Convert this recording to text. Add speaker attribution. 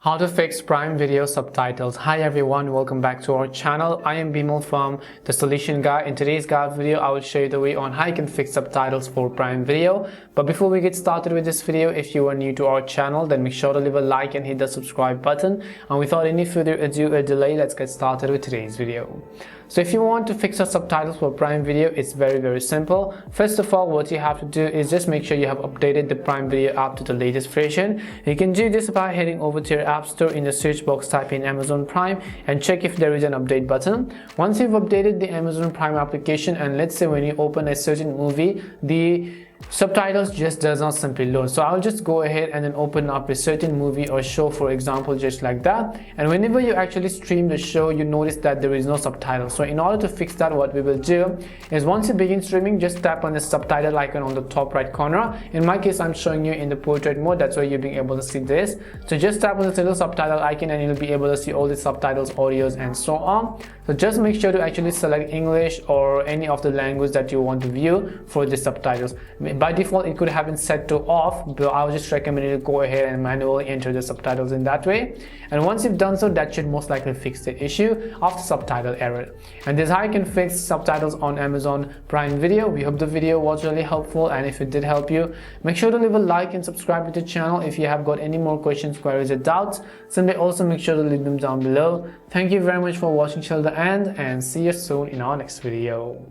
Speaker 1: How to fix Prime Video subtitles. Hi everyone, welcome back to our channel. I am Bimal from The Solution Guy. In today's guide video, I will show you the way on how you can fix subtitles for Prime Video. But before we get started with this video, if you are new to our channel, then make sure to leave a like and hit the subscribe button. And without any further ado or delay, let's get started with today's video. So if you want to fix your subtitles for Prime Video, it's very simple. First of all, what you have to do is just make sure you have updated the Prime Video app to the latest version. You can do this by heading over to your App Store. In the search box, type in Amazon Prime and check if there is an update button. Once you've updated the Amazon Prime application, and let's say when you open a certain movie, the subtitles just does not simply load. So I'll just go ahead and then open up a certain movie or show, for example, just like that. And whenever you actually stream the show, you notice that there is no subtitles. So in order to fix that, what we will do is once you begin streaming, just tap on the subtitle icon on the top right corner. In my case, I'm showing you in the portrait mode. That's why you're being able to see this. So just tap on the little subtitle icon and you'll be able to see all the subtitles, audios, and so on. So just make sure to actually select English or any of the language that you want to view for the subtitles. By default, it could have been set to off, but I would just recommend you to go ahead and manually enter the subtitles in that way. And once you've done so, that should most likely fix the issue of the subtitle error. And this is how you can fix subtitles on Amazon Prime Video. We hope the video was really helpful, and if it did help you, make sure to leave a like and subscribe to the channel. If you have got any more questions, queries, or doubts, simply also make sure to leave them down below. Thank you very much for watching till the end, and see you soon in our next video.